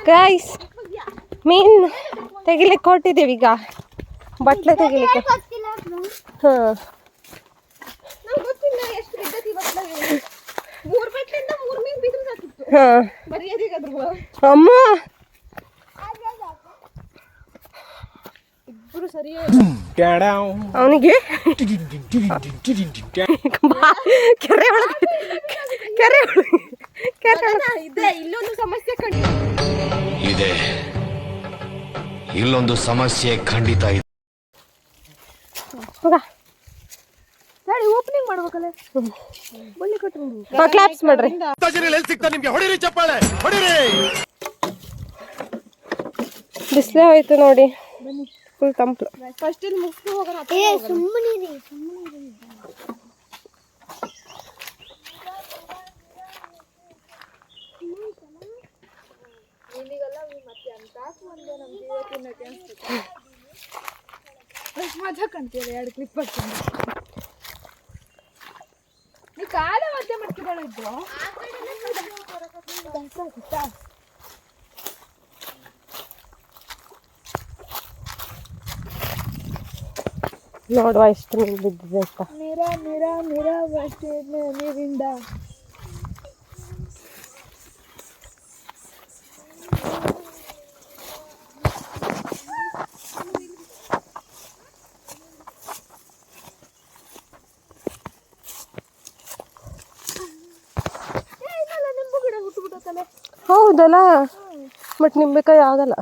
Guys ಮೀನ್ ತೆಗಿಲಿಕ್ಕೆ ಹೊಟ್ಟಿದ್ದೀವಿ ಈಗ ಬಟ್ಲೆ ತೆಗಿಲಿಕ್ಕೆ. ಹಾಂ ಹಾಂ ಅಮ್ಮ ಅವನಿಗೆ ಕೆರೆ ಒಳಗೆ ಇಲ್ಲೊಂದು ಸಮಸ್ಯೆ ಇದೆ, ಇಲ್ಲೊಂದು ಸಮಸ್ಯೆ ಖಂಡಿತ ಇದೆ. ಓಪನಿಂಗ್ ಮಾಡ್ಬೇಕಲ್ಲ, ಕ್ಲಾಪ್ಸ್ ಮಾಡ್ರಿ. ಬಿಸಿಲೇ ಹೋಯ್ತು ನೋಡಿ, ಫುಲ್ ತಂಪು. ಫಸ್ಟ್ ಇಲ್ಲಿ ಮುಗಿಸ್ತು ಹೋಗೋಣ. ಮಜಾ ಕಾಣ್ತೀವಿ 2 ಕ್ಲಿಪ್ ಬರ್ತೀನಿ. ನೀ ಕಾಲ ಮಧ್ಯೆ ಮಾಡ್ತಿದ್ದಾಳಿದ್ರು ನೋಡುವ ಎಷ್ಟು ನೀರು ಬಿದ್ದಿದೆ ಅಂತ. ನೀರ ಅಷ್ಟೇ ನೀರಿಂದ ಹೌದಲ್ಲ, ಬಟ್ ನಿಂಬೆಕಾಯಿ ಆಗಲ್ಲ.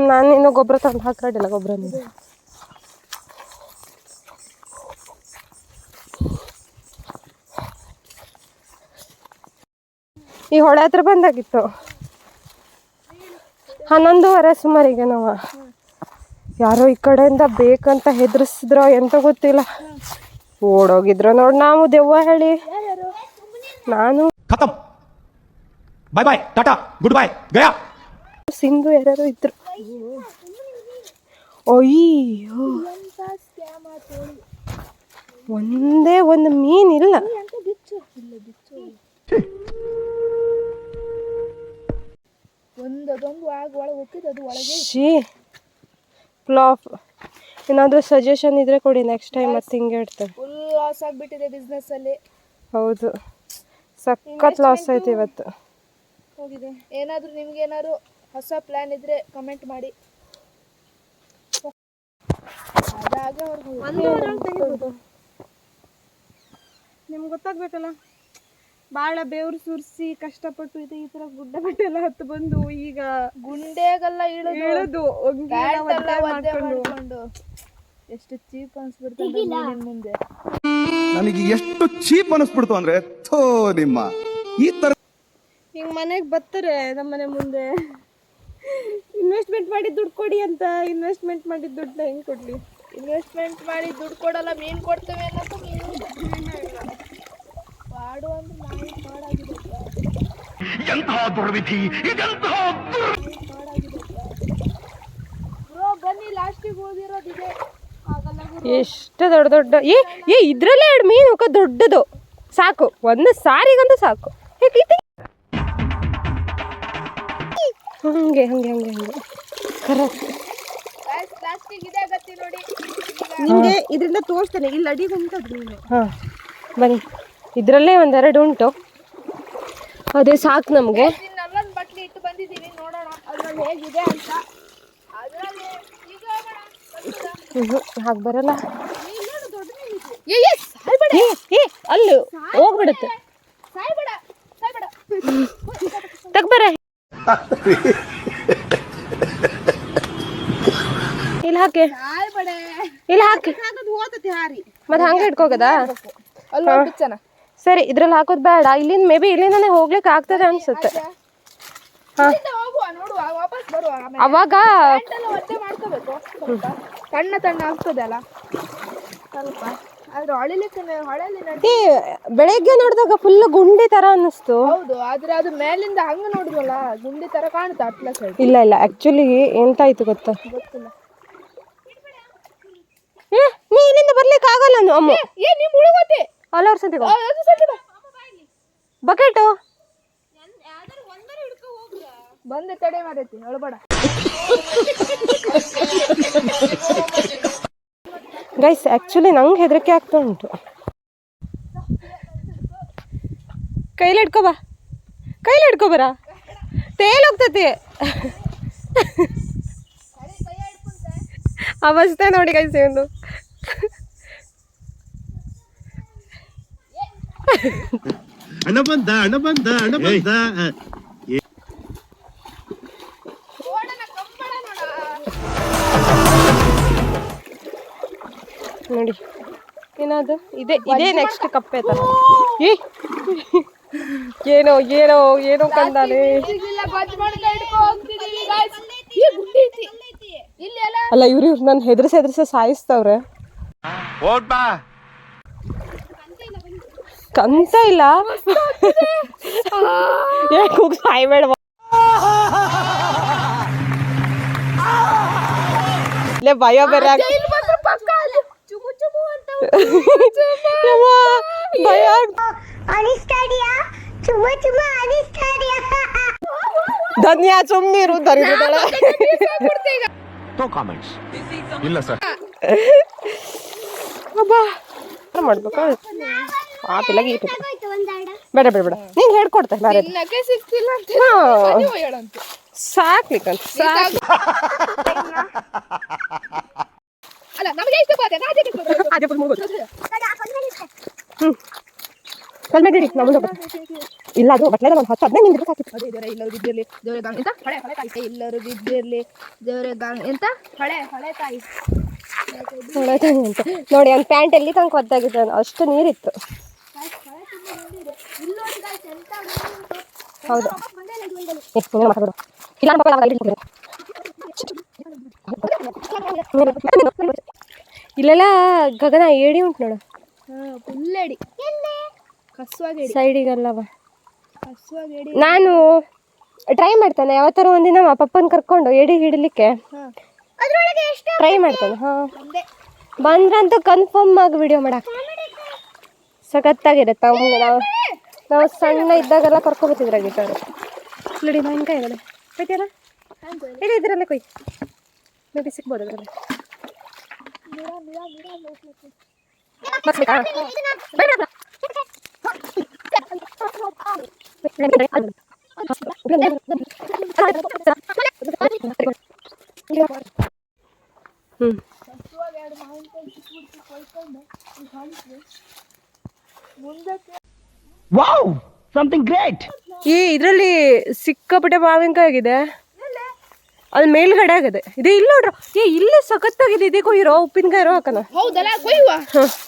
ನಾನು ಇನ್ನೂ ಗೊಬ್ಬರ ತಂದು ಹಾಕಿರಲಿಲ್ಲ, ಗೊಬ್ಬರ ನೀರು. ಈ ಹೊಳೆ ಹತ್ರ ಬಂದಾಗಿತ್ತು 11:30 ಸುಮಾರಿಗೆ. ನಾವು ಯಾರೋ ಈ ಕಡೆಯಿಂದ ಬೇಕಂತ ಹೆದರ್ಸಿದ್ರೋ ಎಂತ ಗೊತ್ತಿಲ್ಲ, ಓಡೋಗಿದ್ರು ನೋಡಿ. ನಾವು ದೆವ್ವ ಹೇಳಿ ನಾನು ಬಾಯ್ ಬಾಯ್ ಟಾಟಾ ಗುಡ್ ಬಾಯ್ ಗಯಾ ಸಿಂಧು ಯಾರು ಇದ್ರು. ಅಯ್ಯೋ, ಒಂದೇ ಒಂದು ಮೀನಿಲ್ಲ. ಫ್ಲಾಪ್. ಏನಾದರೂ ಸಜೆಷನ್ ಇದ್ರೆ ಕೊಡಿ, ನೆಕ್ಸ್ಟ್ ಟೈಮ್ ಮತ್ತೆ ಹಿಂಗೆ ಇಡ್ತೇವೆ. ಫುಲ್ ಲಾಸ್ ಆಗಿಬಿಟ್ಟಿದೆ ಬಿಸ್ನೆಸ್ ಅಲ್ಲಿ. ಹೌದು, ಸಖತ್ ಲಾಸ್ ಆಯ್ತು ಇವತ್ತು. ಹೋಗಿದೆ. ಏನಾದರೂ ನಿಮ್ಗೆ ಏನಾದ್ರು ಹೊಸ ಪ್ಲಾನ್ ಇದ್ರೆ ಕಮೆಂಟ್ ಮಾಡಿ. ನಿಮ್ಗೆ ಗೊತ್ತಾಗ್ಬೇಕಲ್ಲ, ಭಾಳ ಬೆವರು ಸುರಿಸಿ ಕಷ್ಟಪಟ್ಟು ಇದೆ ಈ ಥರ ಗುಡ್ಡ ಬೆಟ್ಟ ಎಲ್ಲ ಹತ್ತು ಬಂದು ಈಗ ಗುಂಡೆಗೆಲ್ಲ ಇಳಿದು ಮಾಡ್ಕೊಂಡು ಎಷ್ಟು ಚೀಪ್ ಅನ್ಸ್ಬಿಡ್ತದೆ ಮುಂದೆ. ನನಗೆ ಎಷ್ಟು ಚೀಪ್ ಅನಿಸ್ಬಿಡ್ತು ಅಂದ್ರೆ ಥೋ ನಿಮ್ಮ ಈ ತರ ಹಿಂಗ ಮನೆಗೆ ಬರ್ತಾರೆ ನಮ್ಮ ಮನೆ ಮುಂದೆ. ಇನ್ವೆಸ್ಟ್ಮೆಂಟ್ ಮಾಡಿ ದುಡ್ಡು ಕೊಡಿ ಅಂತ. ಇನ್ವೆಸ್ಟ್ಮೆಂಟ್ ಮಾಡಿದ ದುಡ್ಡನ್ನ ಹೆಂಗೆ ಕೊಡ್ಲಿ? ಇನ್ವೆಸ್ಟ್ಮೆಂಟ್ ಮಾಡಿ ದುಡ್ಡು ಕೊಡಲ್ಲ, ಮೀನು ಕೊಡ್ತೇವೆ ಅನ್ನೋದು ಪಾಡು ಅಂದ್ರೆ ನಾವು ಪಾಡಾಗಿದೆ. ಬ್ರೋ ಬನ್ನಿ, ಲಾಸ್ಟಿಗೆ ಓದಿರೋದಿದೆ. ಎಷ್ಟು ದೊಡ್ಡ ದೊಡ್ಡ ಇದ್ರಲ್ಲೇ 2 ಮೀನು ದೊಡ್ಡದು ಸಾಕು, ಒಂದು ಸಾರಿಗಂತೂ ಸಾಕು. ಹಂಗೆ ಹಂಗೆ ಹಂಗೆ ಹಂಗೆ ಕರೆಕ್ಟ್. ನಿಮಗೆ ಇದರಿಂದ ತೋರಿಸ್ತೇನೆ, ಇಲ್ಲಿ ಅಡಿಗೆ ಉಂಟು. ಹಾಂ ಬನ್ನಿ, ಇದರಲ್ಲೇ 1-2 ಉಂಟು, ಅದೇ ಸಾಕು ನಮಗೆ. ನಲ್ಲೊಂದು ಬಟ್ಲಿ ಇಟ್ಟು ಬಂದಿದ್ದೀವಿ, ನೋಡೋಣ ಅದ್ರಲ್ಲಿ ಹೇಗಿದೆ ಅಂತ. ಅದರಲ್ಲಿ ಹಾಗೆ ಬರಲ್ಲ. ಅಲ್ಲೂ ಹೋಗ್ಬಿಡುತ್ತೆ. ತಗ್ಬರ ಇಲ್ಲಿ ಹಾಕಿ, ಇಲ್ಲಿ ಹಾಕಿ, ಮತ್ತೆ ಹಂಗೆ ಇಟ್ಕೋಗದಾ? ಸರಿ, ಇದ್ರಲ್ಲಿ ಹಾಕೋದು ಬೇಡ. ಇಲ್ಲಿಂದ ಮೇ ಬಿ ಇಲ್ಲಿಂದಾನೆ ಹೋಗ್ಲಿಕ್ಕೆ ಆಗ್ತದೆ ಅನ್ಸುತ್ತೆ. ಅವಾಗ ತಣ್ಣ ತಣ್ಣ ಆಗ್ತದೆ ಅಲ್ಲ ಸ್ವಲ್ಪ. ಆದ್ರೆ ಬೆಳಗ್ಗೆ ನೋಡಿದಾಗ ಫುಲ್ ಗುಂಡಿ ತರ ಅನ್ನಿಸ್ತು. ಹೌದು, ಆದ್ರೆ ಅದು ಮೇಲಿಂದ ಹಂಗ ನೋಡಿದ್ವಲ್ಲ ಗುಂಡಿ ತರ ಕಾಣುತ್ತೆ ಅಟ್ಲ ಸೈಡ್. ಇಲ್ಲ ಇಲ್ಲ, ಆಕ್ಚುಲಿ ಎಂತಾಯ್ತು ಗೊತ್ತಾ? ಗೊತ್ತಿಲ್ಲ. ನೀ ಇಲ್ಲಿಂದ ಬರ್ಲಿಕ್ಕೆ ಆಗಲ್ಲ ಅಮ್ಮ. ನೀ ಮುಳುಗೋತಿ ಅಲ್ಲ, ಅವ್ರ ಸಂತಿಗೋ ಬಕೆಟು ಬಂದೆ ತಡೆ ಮಾರೈತಿ ಹೇಳ್ಬೇಡ. ಗೈಸ್ ಆ್ಯಕ್ಚುಲಿ ನಂಗೆ ಹೆದರಿಕೆ ಆಗ್ತಾ ಉಂಟು. ಕೈಲಿ ಹಿಡ್ಕೊಬರ ತೇಲ್ ಹೋಗ್ತತಿ. ಅವಸ್ಥೆ ನೋಡಿ ಗೈಸ್ ಒಂದು. ಹಣ ಬಂದ ನೋಡಿ ಏನದು ಇದೇ ನೆಕ್ಸ್ಟ್ ಕಪ್ಪೆ ತರ. ಏನೋ ಏನೋ ಏನೋ ಕಂದಾನೆ. ಅಲ್ಲ ಇವ್ರು ನನ್ನ ಹೆದರ್ಸಿ ಸಾಯಿಸ್ತವ್ರೆ. ಕಂತ ಇಲ್ಲ ಕೂಗ್ ಸಾಯ್ಬೇಡ. ಇಲ್ಲೇ ಭಯ ಬೇರೆ ಭಯ. ಧನ್ಯ ಸುಮ್ನಿರು ಧರಿದಾಳೆ. ಇಲ್ಲ ಸರ್ ಮಾಡ್ಬೇಕು ಆ ಪಿಲ್ಲಗಿ ಬೇಡ ಬೇಡ ಬೇಡ ನೀನ್ ಹೇಳ್ಕೊಡ್ತೆ ಸಾಕ್ಲಿಕ್ಕ ಸಾಕ್. ಕಲ್ಮೇಡಿ ಇಲ್ಲ ಅದು ಬಟ್ಲೆ ಒಂದು 10-15 ನಿಮಿಷ ಸಾಕಿತ್ತು. ಎಲ್ಲರೂ ಬಿದ್ದಿರ್ಲಿ ದೇವರೇ ಗಾಂಗ್ ಎಂತ ಹಳೆ ತಾಯಿ. ಎಲ್ಲರೂ ಬಿದ್ದಿರ್ಲಿ ದೇವರೇ ಗಾಂಗ್ ಎಂತ ಹಳೆ ತಾಯಿ ಅಂತ ನೋಡಿ ಅವ್ನ ಪ್ಯಾಂಟ್ ಎಲ್ಲಿ ತನಕ ಒದ್ದಾಗಿದ್ದಾನೆ ಅಷ್ಟು ನೀರಿತ್ತು. ಹೌದು ಮಾತಾಡೋದು ಇಲ್ಲೆಲ್ಲ ಗಗನ ಏಡಿ ಉಂಟು ನೋಡು. ಫುಲ್ಲೇಡಿ ಕಸುವಾಗೇಡಿ ಸೈಡಿಗಲ್ಲವ. ನಾನು ಟ್ರೈ ಮಾಡ್ತಾನೆ ಯಾವತ್ತಾರ ಒಂದಿನ ಪಪ್ಪನ ಕರ್ಕೊಂಡು ಏಡಿ ಹಿಡಿಲಿಕ್ಕೆ ಟ್ರೈ ಮಾಡ್ತಾನೆ. ಬಂದ್ರಂತೂ ಕನ್ಫರ್ಮ್ ಆಗಿ ವಿಡಿಯೋ ಮಾಡಕ್ ಸಖತ್ತಾಗಿರುತ್ತೆ. ನಾವು ಸಣ್ಣ ಇದ್ದಾಗೆಲ್ಲ ಕರ್ಕೊಬತ್ತಿದ್ರ ಗಿಟಾರು ನೋಡಿ. ಮಾವಿನಕಾಯಿ ಇದ್ದಾಳೆ ಕೊಯ್ತೀರಾ? ಹೇಳಿ ಇದರಲ್ಲೇ ಕೊಯ್ ನೋಡಿ ಸಿಗ್ಬೋದು ಅದರಲ್ಲಿ. Wow something great. ಈ ಇದರಲ್ಲಿ ಸಿಕ್ಕಾಪಟ್ಟೆ ಮಾವಿನಕಾಯಿ ಆಗಿದೆ. ಅಲ್ಲಿ ಮೇಲ್ಗಡೆ ಆಗದೆ ಇದೆ ಇಲ್ಲ ನೋಡ್ರ. ಇಲ್ಲೇ ಸಖತ್ತಾಗಿದೆ. ಇದೆ ಕೊಯ್ಯಿರೋ ಉಪ್ಪಿನಕಾಯಿ ಇರೋ ಹಾಕನ. ಹೌದಲ್ಲ ಕೊಯ್ಯುವ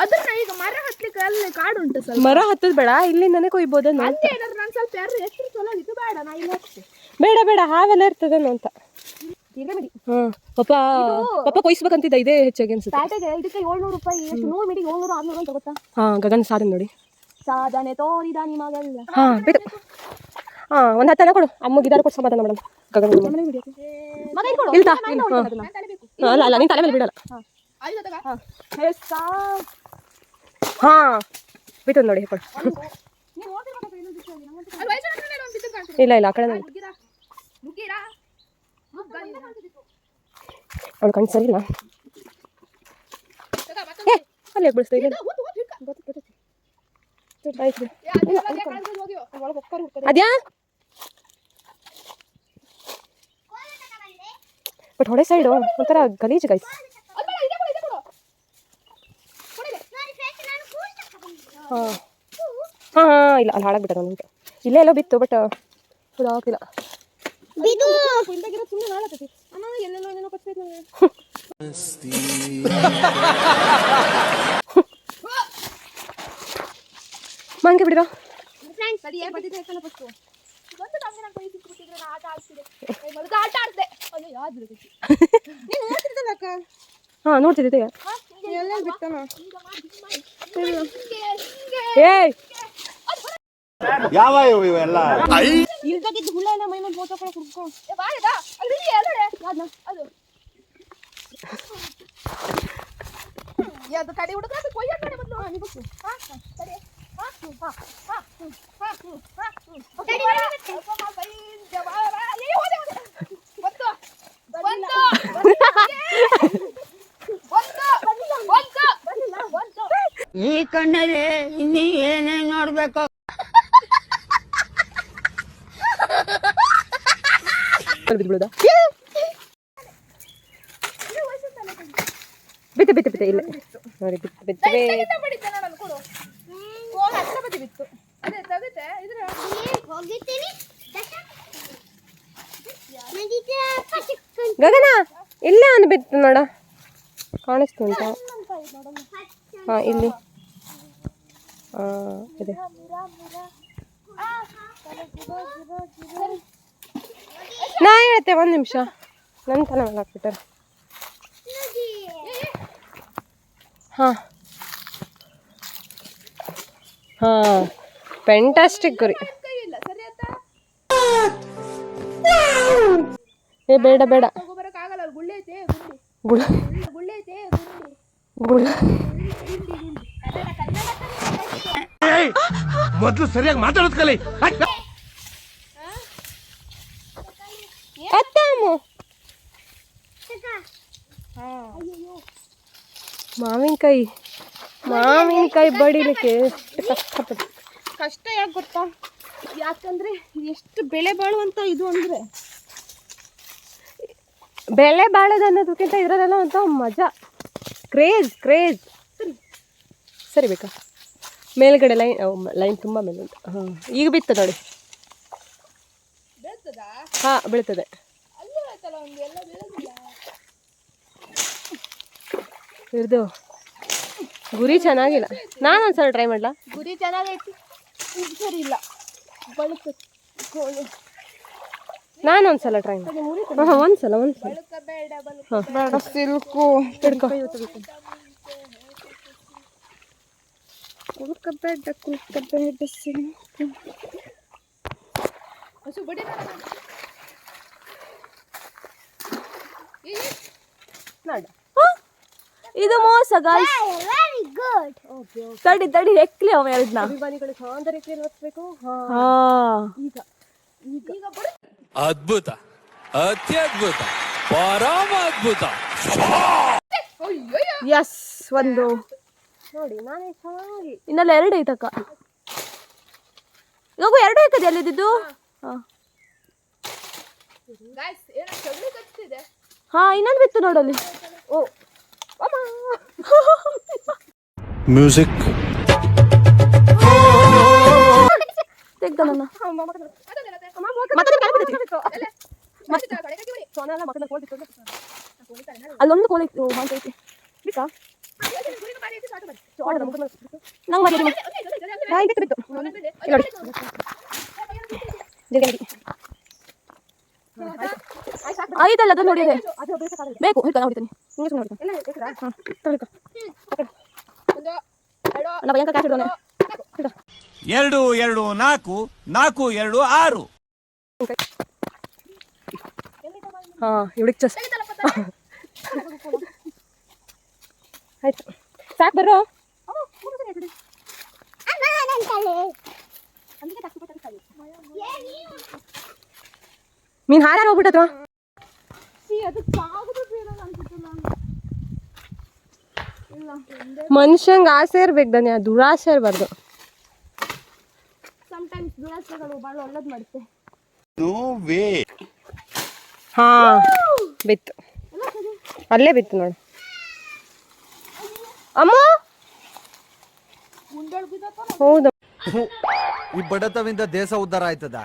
ಅದನ್ನ. ಈಗ ಮರ ಹತ್ಲಿಕ್ಕೆ ಅಲ್ಲಿ ಕಾಡು ಉಂಟು ಸ್ವಲ್ಪ. ಮರ ಹತ್ತದ್ ಬೇಡ ಇಲ್ಲಿಂದಾನೆ ಕೊಯ್ಬೋದು. ನಾನು ಸ್ವಲ್ಪ ಯಾರು ಎಷ್ಟು ಚಲೋ ಆಗಿತ್ತು ಬೇಡ ನಾ ಇಲ್ಲಿ ಹಚ್ತೆ. ಬೇಡ ಹಾವೆಲ್ಲ ಇರ್ತದೇನೋ ಅಂತ. ಪಪ್ಪ ಕೊಯ್ಸ್ಬೇಕಂತಿದ್ದ ಇದೇ ಹೆಚ್ಚಾಗಿ ಅನ್ಸುತ್ತೆ. ಪ್ಯಾಟೆಗೆ ಇದಕ್ಕೆ 700 ರೂಪಾಯಿ. ಎಷ್ಟು 100 ಮೀಟಿಗೆ 700 600 ಅಂತ ಗೊತ್ತಾ? ಗಗನ್ ಸಾಧನೆ ನೋಡಿ. ಸಾಧನೆ ತೋರಿದ ನಿಮಗಲ್ಲ. ಒಂದು 10 ಕೊಡು ಅಮ್ಮಗೆ ಕೊಟ್ಟು ಸಮಾಧಾನ ಮೇಡಮ್. ಗಗನ್ ಅಲ್ಲ ನೀನ್ ತಲೆ ಮೇಲೆ ಬಿಡಲ್ಲ. ಬಿಟ್ಟು ನೋಡಿ ಕೊಡು. ಇಲ್ಲ ಆ ಕಡೆ ಅವಳು ಕಣ್ಣು ಸರಿ ಇಲ್ಲ. ಅಲ್ಲೇ ಬಿಡಿಸ್ತಾ ಇಲ್ಲ. ಅದ್ಯಾ ಬಟ್ ಹೊಡೆ ಸೈಡು ಒಂಥರ ಗಲೀಜು ಗೈಸ್. ಇಲ್ಲ ಅಲ್ಲಿ ಹಾಳಾಗ್ಬಿಟ್ಟ ನನಗೆ. ಇಲ್ಲೇ ಎಲ್ಲೋ ಬಿತ್ತು ಬಟ್ ಇದು ಹಾಕಿಲ್ಲ. ಮಾಂಗೆ ಬಿಡಿರೋ ನೋಡ್ತಿದ್ದೆ. ಯಾವ ಇವೆಲ್ಲ ಇಲ್ದಾಗಿದ್ದು ಹುಳ ಎಲ್ಲ ಮೈ ಮೇಲೆ ಫೋಟೋ ಕುಡ್ಕೊ. ಅದು ಕಡೆ ಹುಡುಗ ಕೊಯ್ಯ ಕಡೆ ಬಂದು ಕಣ್ಣಲ್ಲಿ ಇನ್ನೀ ಏನೇನ್ ನೋಡ್ಬೇಕು. ಬಿತ್ತು ಬಿತ್ತು ಬಿತ್ತು ಇಲ್ಲ ನೋಡಿ ಬಿತ್ತು ಬಿತ್ತು ಬಡಿತೆ ನೋಡೋಣ ಕೊಡು. ಓ ಹತ್ರ ಬದಿ ಬಿತ್ತು. ಅದೇ ತೆಗಿತೆ ಇದ್ರ ಹೋಗಿದ್ದೀನಿ ಗಗನ ಇಲ್ಲ ಅಂದ್ ಬಿತ್ತು ನೋಡ ಕಾಣಿಸ್ತು ಅಂತ. ಹಾ ಇಲ್ಲಿ ಇದೆ. ನಾ ಹೇಳ್ತೆ ಒಂದು ನಿಮಿಷ ನನ್ನ ತನ ಮೇಲೆ ಹಾಕ್ಬಿಟ್ಟಾರೆ. ಹಾಂ ಹಾಂ ಫ್ಯಾಂಟಾಸ್ಟಿಕ್ ಗುರಿ. ಏ ಬೇಡ ಬೇಡ ಬರಕ್ಕಾಗಲ್ಲ. ಗುಳ್ಳೆ ಐತೆ ಗುಳ ಗುಳ್ಳೆ ಐತೆ ಗುಳ ಮೊದ್ಲು ಸರಿಯಾಗಿ ಮಾತಾಡೋದ್ ಕಲಿ. ಅತ್ತಾಮು ಮಾವಿನಕಾಯಿ ಬಡಿಲಿಕ್ಕೆ ಎಷ್ಟು ಕಷ್ಟಪಟ್ಟು. ಕಷ್ಟ ಯಾಕೆ ಗೊತ್ತಾ? ಯಾಕಂದ್ರೆ ಎಷ್ಟು ಬೆಳೆ ಬಾಳುವಂತ ಇದು ಅಂದ್ರೆ ಬೆಳೆ ಬಾಳೋದು ಅನ್ನೋದಕ್ಕಿಂತ ಇದರಲ್ಲೆಲ್ಲ ಅಂತ ಮಜಾ, ಕ್ರೇಜ್ ಕ್ರೇಜ್. ಸರಿ ಬೇಕಾ ಮೇಲ್ಗಡೆ ಲೈನ್ ತುಂಬ ಮೇಲೆ ಉಂಟು. ಹಾಂ ಈಗ ಬಿತ್ತು ನೋಡಿ. ಹಾಂ ಬೀಳ್ತದೆ. ಇರ್ದು ಗುರಿ ಚೆನ್ನಾಗಿಲ್ಲ. ನಾನು ಒಂದ್ಸಲ ಟ್ರೈ ಮಾಡಲಾ? ಗುರಿ ಚೆನ್ನಾಗೈತಿ, ಸರಿ ಇಲ್ಲ ಬಳಕ ನಾನು ಒಂದ್ಸಲ ಟ್ರೈ ಮಾಡಿ. ಹಾಂ ಒಂದ್ಸಲ ಬೇಡ ಹಾಂ ಸಿಲ್ಕು ಹಿಡ್ಕೊ. ಕುಳ್ಕಬೇಡ ಸಿಲ್ಕು ಹಸು ಬಡಿ ನೋಡ ಇದು ಮೋಸ ಗಾಯ್ಸ್. Very good. ತಡಿ ತಡಿ ಹೆಕ್ಲಿ ಅವ ಎರಡನ್ನ ಅಭಿಮಾನಿಗಳು ಸೌಂದರ್ಯಕ್ಕೆ ಇರಬೇಕು. ಈಗ ಈಗ ಬಡಿ. ಅದ್ಭುತ, ಅತ್ಯದ್ಭುತ, ಪರಮ ಅದ್ಭುತ. ಎಸ್ ಒಂದು ನೋಡಿ ನಾನೇ ಚೆನ್ನಾಗಿ ಇನ್ನೆಲ್ಲ ಎರಡು ಐತಕ್ಕ. ಇವಾಗ ಎರಡು ಐತದೆ ಎಲ್ಲಿದ್ದು. ಹಾಂ ಗಾಯ್ಸ್ ಏನೋ ಸಗಣಿ ಕಚ್ತಿದೆ. ಹಾಂ ಇನ್ನೊಂದು ಬಿತ್ತು ನೋಡಲ್ಲಿ. ಓ ಮ್ಯೂಸಿಕ್ ತೆಗ್ದ ನನ್ನ ಅಲ್ಲೊಂದು ಕೋಳಿ ಐತಿ ಬೇಕಾ ನಂಗೆ ಬಿತ್ತು ಬಿತ್ತು ನೋಡಿ ಐದಲ್ಲ ಅದು ನೋಡಿದೆ ಬೇಕು ಹಿಡ್ಕ ನೋಡ್ತೀನಿ ಹಿಂಗೆ ನೋಡ್ತೀನಿ. ಹಾಂ ತೊಳಿಕ ನಮ್ಮ ಭಯಂಕರ ಕ್ಯಾಶ್ ಇಡ್ತಾನೆ. 2 2 4 4 2 6. ಹಾಂ ಇವಳಿಗೆ ಚಸ್ ಆಯ್ತು ಸಾಕು ಬರ್ರೋ. ಮೀನು ಹಾರ ಹೋಗ್ಬಿಟ್ಟತ್ವ. ಮನುಷ್ಯಂಗೆ ಆಸೆ ಇರ್ಬೇಕು ದನ್ಯ, ದುರಾಸೆ ಇರಬಾರ್ದು. ಸಮಟೈಮ್ಸ್ ದುರಾಸೆಗಳು ಭಾಳ ಒಳ್ಳೇದು ಮಾಡುತ್ತೆ. No way. ಹಾಂ ಬಿತ್ತು ಅಲ್ಲೇ ಬಿತ್ತು ನೋಡು. ಅಮ್ಮ ಹೌದು ಈ ಬಡತವಿಂದ ದೇಶ ಉದ್ಧಾರ ಆಯ್ತದ.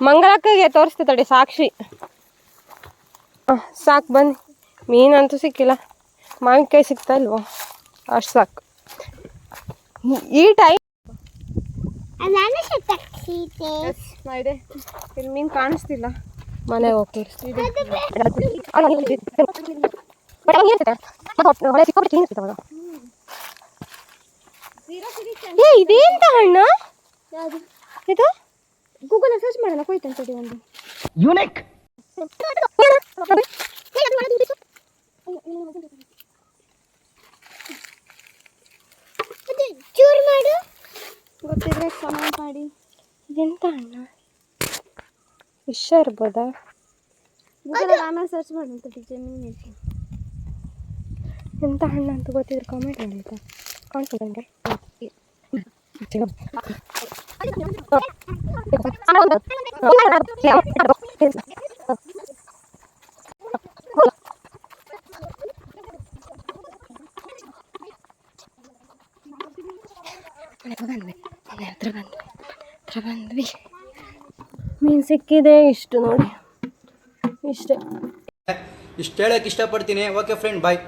ಮಂಗಳಕ್ಕಗೆ ತೋರಿಸ್ತೆ ತಡಿ ಸಾಕ್ಷಿ. ಸಾಕು ಬನ್ನಿ. ಮೀನಂತೂ ಸಿಕ್ಕಿಲ್ಲ, ಮಾವಿನಕಾಯಿ ಸಿಗ್ತಾ ಇಲ್ವೋ ಅಷ್ಟು ಸಾಕು ಈ ಟೈಮ್. ಇದೆ ಇಲ್ಲಿ ಮೀನು ಕಾಣಿಸ್ತಿಲ್ಲ. ಮನೆಗೆ ಹೋಗಿ ತೋರಿಸ್ತಿದೆ. ಇದೇಂತ ಹಣ್ಣು ಇದು? ಗೂಗಲ್ ಸರ್ಚ್ ಮಾಡೋಣ ಕೊಯ್ತಂತಡಿ ಒಂದು ಯುನಿಕ್. ಚೂರು ಮಾಡು, ಗೊತ್ತಿದ್ರೆ ಕಮೆಂಟ್ ಮಾಡಿ. ಇದೆಂತ ಹಣ್ಣು? ವಿಷ ಇರ್ಬೋದಾ? ಗೂಗಲ್ ಆಮೇಲೆ ಸರ್ಚ್ ಮಾಡೋಣ. ಜಮೀನು ಎಂತ ಹಣ್ಣು ಅಂತ ಗೊತ್ತಿದ್ರೆ ಕಾಮೆಂಟ್ ಮಾಡಿ ಆಯ್ತಾ? ಬಂದ್ವಿ. ಮೀನು ಸಿಕ್ಕಿದೆ ಇಷ್ಟು ನೋಡಿ, ಇಷ್ಟೇ. ಇಷ್ಟು ಹೇಳಕ್ಕೆ ಇಷ್ಟಪಡ್ತೀನಿ. ಓಕೆ ಫ್ರೆಂಡ್, ಬಾಯ್.